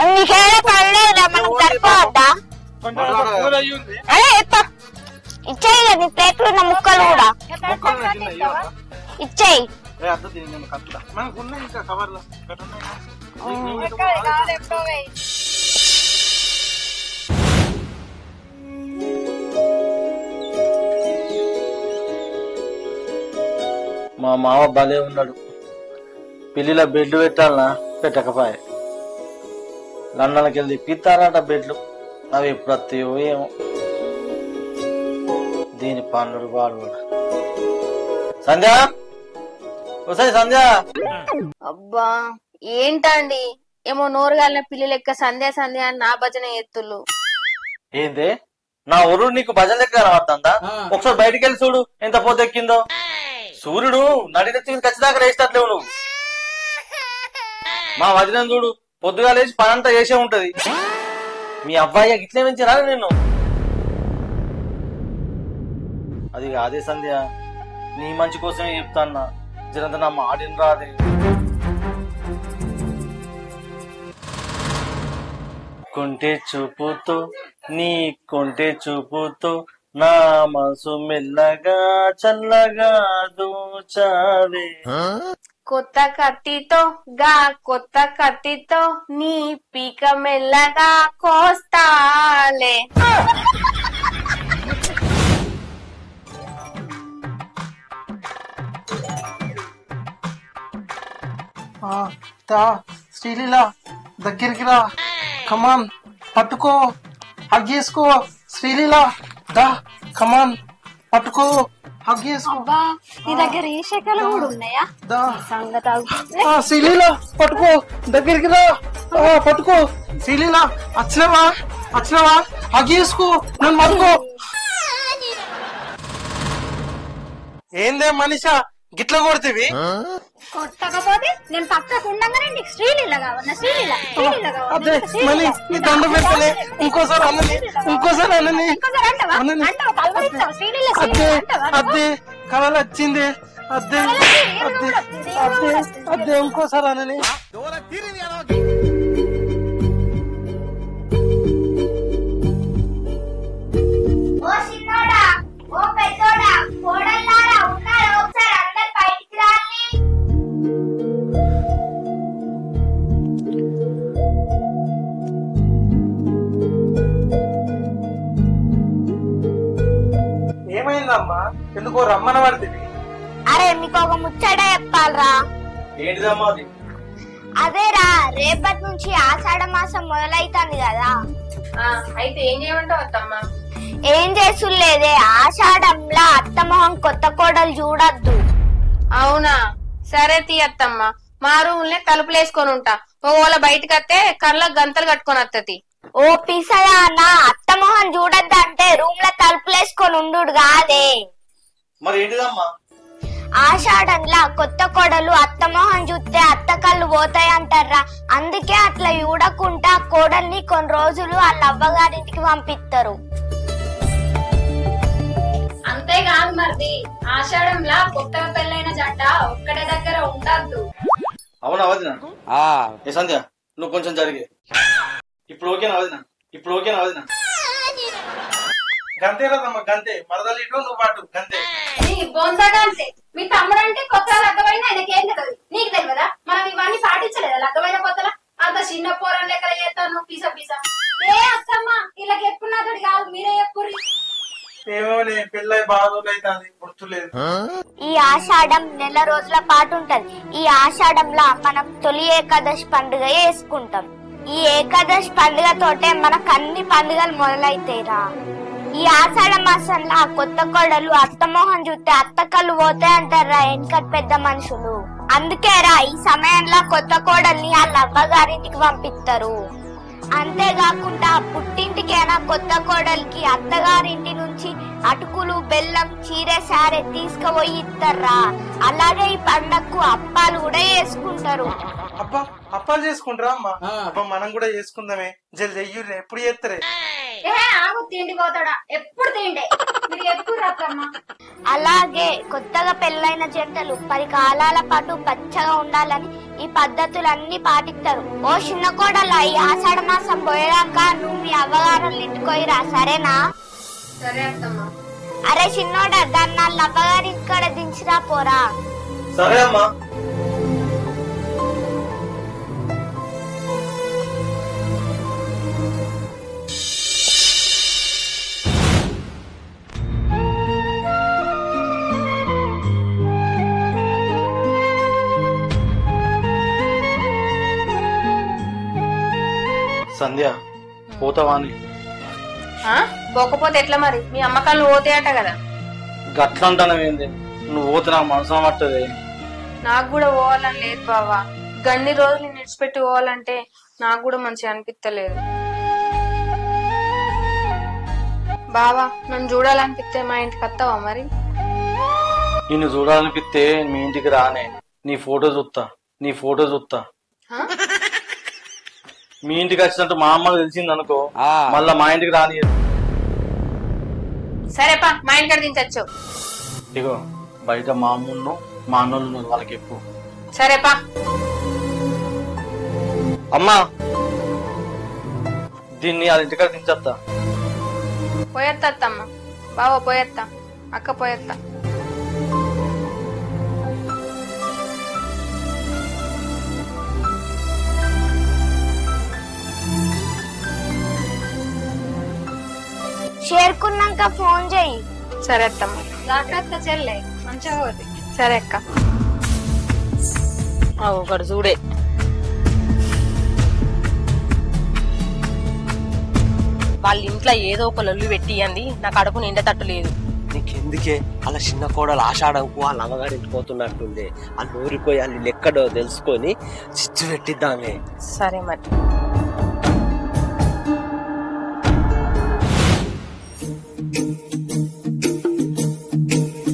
నీకేదో పడలేదురా, మనకు సరిపోవద్దా? ఇచ్చేయి నీ ప్లేట్లు ఉన్న ముక్కలు కూడా ఇచ్చేయి. మా మావ భలే ఉన్నాడు. పిల్లిలో బెడ్లు పెట్టాలనా పెట్టకపోయే లండన్కి వెళ్ళి ఇప్పిస్తారట బెడ్లు. అవి ఎప్పుడు వస్తాయో ఏమో. దీని పన్నుడు వాడు కూడా. సంధ్య వస్తాయి సంధ్య. అబ్బా ఏంటండి ఏమో నోరుగాలిన పిల్లి లెక్క సంధ్య సంధ్య అని నా భజన ఎత్తులు. ఏంది నా ఊరు నీకు భజన లెక్క కనబడుతుందా? ఒకసారి బయటికి వెళ్ళి చూడు ఎంత పొద్దెక్కిందో. సూర్యుడు నడినెత్తి ఖచ్చితంగా వేసేటట్లేవు నువ్వు. మా వదిన చూడు పొద్దుగా లేచి పనంతా చేసే ఉంటది. మీ అబ్బాయి ఇట్లే పెంచిరా నేను. అది అదే సంధ్య, నీ మంచి కోసమే చెప్తాన్నా. జనంత నా మాడిన రాదే. కొంటే చూపుతో నీ కొంటే చూపుతో నా మనసు మెల్లగా చల్లగా దూచావే. కొత్త కత్తితో కొత్త కత్తితో నీ పీక మెల్లగా కోస్తాలే. శ్రీలీలా దగ్గరికి రా, కమాన్ పట్టుకో, హగ్ చేసుకో. శ్రీలీలా దా, కమాన్ పట్టుకో, హగ్ చేసుకో. నీ దగ్గర ఏ శకలు కూడా ఉన్నాయా? శ్రీలీలా పట్టుకో, దగ్గరికి రా, పట్టుకో. శ్రీలీలా వచ్చినవా వచ్చినవా, హగ్ చేసుకో, నన్ను పట్టుకో. ఏందే మనిషా గిట్లా కొడుతుంది? కొట్టకపోతే నేను పక్కకు ఉండగానే నీకు శ్రీలీల కావాలన్నా? శ్రీలీల అదే మళ్ళీ నీ దండ పెట్టలే. ఇంకోసారి అన్నని ఇంకోసారి అన్నని అదే అదే కళలు వచ్చింది. అదే అదే అదే అదే ఇంకోసారి అన్నని. ఏమైందమ్మా, ఎందుకో రమ్మన పడుతుంది? అరే మీకు ఒక ముచ్చట చెప్పాలరా. ఏంటిదమ్మా అది? అదేరా, రేపటి నుంచి ఆషాఢ మాసం మొదలైతుంది కదా. అయితే ఏం చేయమంటావు అత్తమ్మా? ఏం చేసులేదే, ఆషాఢంలా అత్తమొహం కొత్త కోడలు చూడద్దు. అవునా, సరే తీయత్తమ్మా. మా రూమ్లే తలుపులేసుకొని ఉంటా. ఒకవేళ బయటకు వస్తే కళ్ళకు గంతలు కట్టుకొని వత్తది. ఓ పిసదానా, అత్తమొహం చూడద్దంటే రూమ్ లో తలుపులేసుకొని ఉండు కాదే. మరి ఏంటిదమ్మా? ఆషాఢంలా కొత్త కోడలు అత్తమొహం చూస్తే అత్త కళ్ళు పోతాయంటారా. అందుకే అట్లా చూడకుండా కోడల్ని కొన్ని రోజులు వాళ్ళ అవ్వగారింటికి పంపిస్తారు. అంతేకాదు మరిది, ఆషాఢంలా కొత్తగా పెళ్ళైన జంట ఒక్కడే దగ్గర ఉండద్దు. అవునా వదిన? ఏ సంధ్య నువ్వు కొంచెం జరిగే. ఇప్పుడు ఓకేనా వదిన? ఇప్పుడు ఓకేనా వదిన? గంతే కదమ్మా, గంతే. మరదలు ఇటు నువ్వు పాటు గంతే. బొందగంతే. మీ తమ్ముడు అంటే కొత్త లగ్గమైన ఆయనకేం తెలియదు, నీకు తెలియదా? మనం ఇవన్నీ పాటించలేదా లగ్గమైన కొత్తలా? అంత చిన్న పోరం లెక్కలు చేస్తాను పీస పీస. ఏ అత్తమ్మ ఇలా చెప్పున్నతోటి కాదు, మీరే చెప్పుర్రి. ఏమోనే పెళ్ళై బాగా రోజులైతుంది, గుర్తులేదు. ఈ ఆషాఢం నెల రోజుల పాటు ఉంటది. ఈ ఆషాఢంలో మనం తొలి ఏకాదశి పండుగ చేసుకుంటాం. ఈ ఏకాదశి పండుగ తోటే మనకు అన్ని పండుగలు మొదలైతాయిరా. ఈ ఆషాఢ మాసంలో కొత్త కోడలు అత్తమోహన్ చూస్తే అత్త కళ్ళు పోతాయంటారా వెనకటి పెద్ద మనుషులు. అందుకేరా ఈ సమయంలో కొత్త కోడల్ని వాళ్ళ అవ్వగారింటికి పంపిస్తారు. అంతేకాకుండా పుట్టింటికైనా కొత్త కోడలికి అత్తగారింటి నుంచి అటుకులు, బెల్లం, చీర, సారె తీసుకుపోయి ఇస్తారా. అలాగే ఈ పండగకు అప్పాలు కూడా చేసుకుంటారు. అబ్బా అప్పాలు చేసుకుంటారా అమ్మా? అబ్బా మనం కూడా చేసుకుందామే. జల్ చెయ్యూరే, ఎప్పుడు చేస్తారే? ఆగు తిండి పోతాడా ఎప్పుడు తిండే మీరు ఎప్పుడు అత్తమ్మ. అలాగే కొత్తగా పెళ్ళైన జంటలు 10 కాలాల పాటు పచ్చగా ఉండాలని ఈ పద్ధతులన్నీ పాటిస్తారు. ఓ చిన్న కోడల, ఈ ఆషాఢ మాసం పోయేదాకా నువ్వు మీ అవ్వగారులు ఇంటికోయిరా, సరేనా? సరే అత్తమ్మ. అరే చిన్నోడా, దాన్ని వాళ్ళ అవ్వగారి ఇక్కడ దించిరా పోరా. సరే అమ్మా. సంధ్య, పోతావాని? పోకపోతే ఎట్లా మరి? మీ అమ్మకాలు పోతాయట కదా. గట్లంటానవేంది? నువ్వు పోతే నాకు మనసు పట్టదే. నాకు కూడా పోవాలని లేదు బావా. గన్ని రోజులు నేను విడిచిపెట్టి పోవాలంటే నాకు కూడా మంచిగా అనిపిస్తలేదు బావా. నన్ను చూడాలనిపిస్తే మా ఇంటికి వస్తావా మరి? నిన్ను చూడాలనిపిస్తే మీ ఇంటికి రానే. నీ ఫోటో చూస్తా. మీ ఇంటికి వచ్చినట్టు మా అమ్మకు తెలిసింది అనుకో, మళ్ళా మా ఇంటికి రాని. సరేపా, మా ఇంటికి దించొచ్చావు. ఇగో బయట మా అమ్మును మా అన్నోళ్ళు ఉన్నారు, వాళ్ళకి ఎక్కువ. సరేపా. అమ్మా, దీన్ని వాళ్ళ ఇంటికాడ దించేస్తా. పోయేత్తా అత్తమ్మ. బావ పోయేత్తా, అక్క పోయేత్తా. చేరుకున్నాక ఫోన్ చెయ్యి. సరే అత్తమ్మ. జాగ్రత్త చెల్లె, మంచిగా పోతే. సరే అక్క. ఒకటి చూడే. వాళ్ళ ఇంట్లో ఏదో ఒక లొల్లు పెట్టియండి, నా కడుపు నిండేటట్టు లేదు. నీకెందుకే అలా చిన్న కోడలు ఆషాఢంకు వాళ్ళ అమ్మగారింటి పోతున్నట్టుంది. వాళ్ళు ఊరిపోయి వాళ్ళు ఎక్కడో తెలుసుకొని చిచ్చు పెట్టిద్దామే. సరే మరి.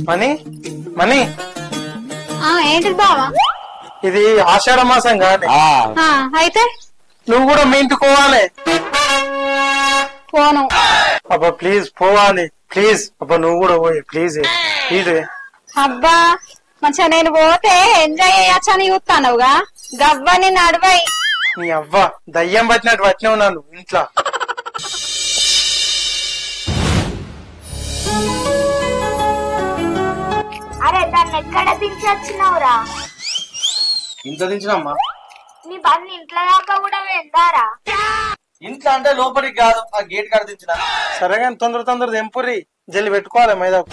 మనీ ఏంటిది బావా? ఇది ఆషాఢ మాసం కాదు. అయితే నువ్వు కూడా మీ ఇంటికి పోవాలి. పోను. అబ్బా ప్లీజ్ పోవాలి, ప్లీజ్. అబ్బా నువ్వు కూడా పోయి ప్లీజ్. అబ్బా మంచిగా నేను పోతే ఎంజాయ్ చేయొచ్చని చూస్తానుగా, గవ్వని నడవై. నీ అవ్వ దయ్యం పట్టినట్టు పట్టినావు నన్ను ఇంట్లో. అరే దాన్ని ఎక్కడ దించి వచ్చినావురా? ఇంత దించినమ్మా. నీ బండి ఇంట్లో దాకా కూడా వెళ్దారా? ఇంట్లో అంటే లోపలికి కాదు, ఆ గేట్ కాడ దించిన. సరే కానీ తొందర తెంపురి, జల్లి పెట్టుకోవాలి మైదాకు.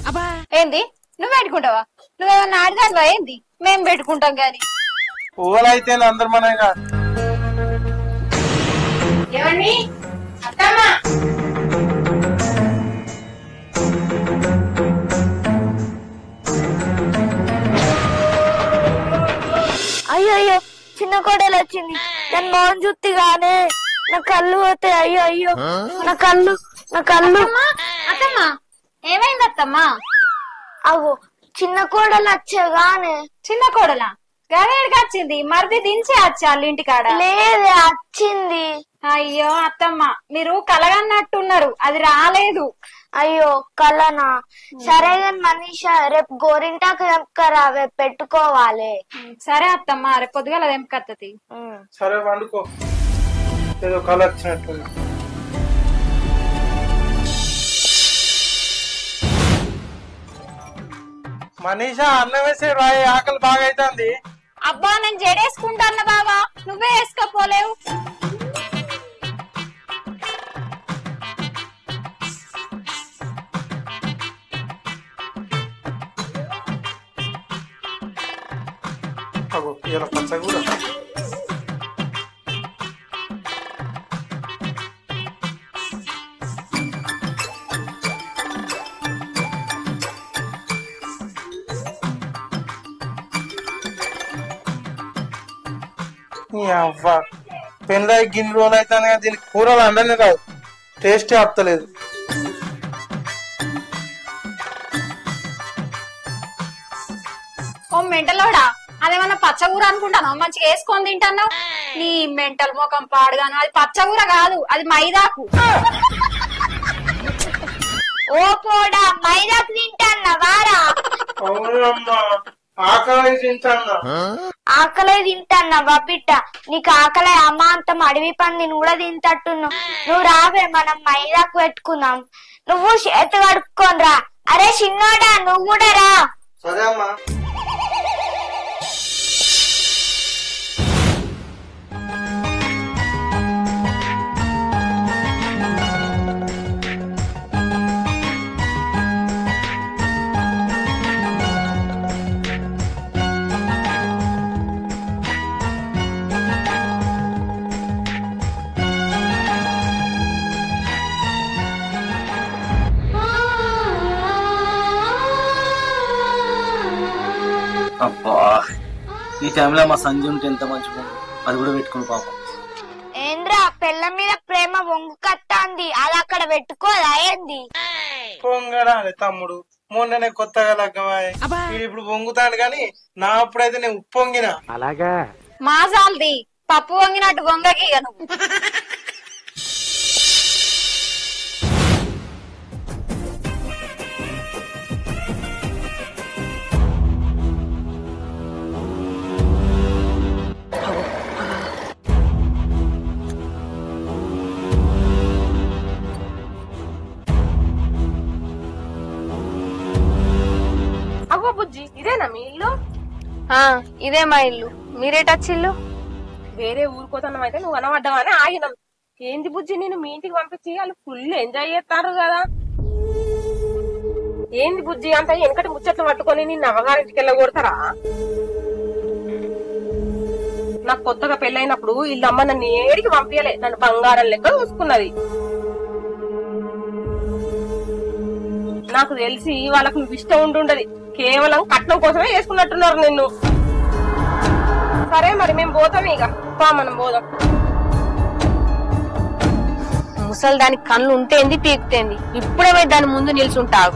ఏంది నువ్వు పెట్టుకుంటావా? నువ్వేమన్నా ఆడదానివా ఏంది? మేము పెట్టుకుంటాం గాని. పువ్వులైతే అందరు మనం కాదు. ఏమండి అత్తమ్మా? అయ్యో చిన్న కోడలు వచ్చింది. నేను మోహన్ చూత్తిగానే నా కళ్ళు పోతాయి. అయ్యో నా కళ్ళు. అత్తమ్మా ఏమైంది అత్తమ్మా? అగో చిన్న కోడలు వచ్చేగానే. చిన్న కోడలా? గవేడికి వచ్చింది మరిది దించే వచ్చి వాళ్ళ ఇంటికాడ. లేదే వచ్చింది. అయ్యో అత్తమ్మ మీరు కలగన్నట్టున్నారు, అది రాలేదు. అయ్యో కలనా? సరే గాని మనీషా, రేపు గోరింటాకు తెంపకరా, రేపు పెట్టుకోవాలి. సరే అత్తమ్మ, రేపు పొద్దుగాల తెంపకత్తది. సరే వండుకో, ఏదో కళ వచ్చినట్టు. మనీషా అన్నం వేసి రాయి, ఆకలి బాగా అవుతుంది. అబ్బా నేను జడేసుకుంటాను బాబా, నువ్వే వేసుకోపోలేవు. అగో ఇలా పచ్చ కూడా. అవ్వ పెళ్ళి గిన్నె రోజులు అవుతాను కానీ దీనికి కూరలు అండనే రాదు, టేస్టే ఆపుతలేదు. ఓ మెంటలోడా, అదేమన్నా పచ్చగూర అనుకుంటాను మంచిగా వేసుకొని తింటాను. నీ మెంటల్ ముఖం పాడుగాను, అది పచ్చగూర కాదు, అది మైదాకు. ఓ పోడా మైదాకు తింటాన్నవారా? అవునమ్మా, ఆకలి తింటాన్నా. ఆకలే తింటాన్నవా బిడ్డ? నీకు ఆకలే అమాంతం అడవి పందిని కూడా తింటట్టున్నావు. నువ్వు రావే, మనం మైదాకు పెట్టుకుందాం. నువ్వు చేతి కడుక్కొని రా. అరే చిన్నోడా, నువ్వు కూడా రా. సరే అమ్మా. అబ్బా, ఈ టైంలో మా సంజయ్ ఉంటే ఎంత మంచిగా, అది కూడా పెట్టుకుని పాపం. ఏంద్రా పెళ్ళ మీద ప్రేమ వంగు కత్తాంది, అది అక్కడ పెట్టుకోదా ఏంది? పొంగడాలి తమ్ముడు, మొన్ననే కొత్తగా లగ్గమాయే, ఇప్పుడు పొంగుతాను గాని నా అప్పుడైతే నేను ఉప్పొంగిన. మాసాల్ది పప్పు వంగినట్టు వంగకి ఇక నువ్వు. అవ్వ బుజ్జి, ఇదేనా మీ ఇల్లు? ఇదే మా ఇల్లు. మీరేటచ్చిల్లు? వేరే ఊరుకోతున్నాం అయితే నువ్వు అనవడ్డావని ఆగినాం. ఏంది బుజ్జి, నేను మీ ఇంటికి పంపించి వాళ్ళు ఫుల్ ఎంజాయ్ చేస్తారు కదా. ఏంది బుజ్జి అంత వెనకటి ముచ్చట్లు పట్టుకొని నిన్ను అవ్వగారింటికి వెళ్ళగొడతారా? నాకు కొత్తగా పెళ్ళైనప్పుడు వీళ్ళమ్మ నన్ను ఏడికి పంపించలే, నన్ను బంగారం లెక్క చూసుకున్నది. నాకు తెలిసి వాళ్ళకు నువ్వు ఇష్టం ఉంటుండది, కేవలం కట్నం కోసమే వేసుకున్నట్టున్నారు నిన్ను. సరే మరి మేము పోతాం, ఇక మనం పోదాం. ముసలి దానికి కళ్ళు ఉంటేంది పీకుతేంది, ఇప్పుడే పోయి దాని ముందు నిల్చుంటావు.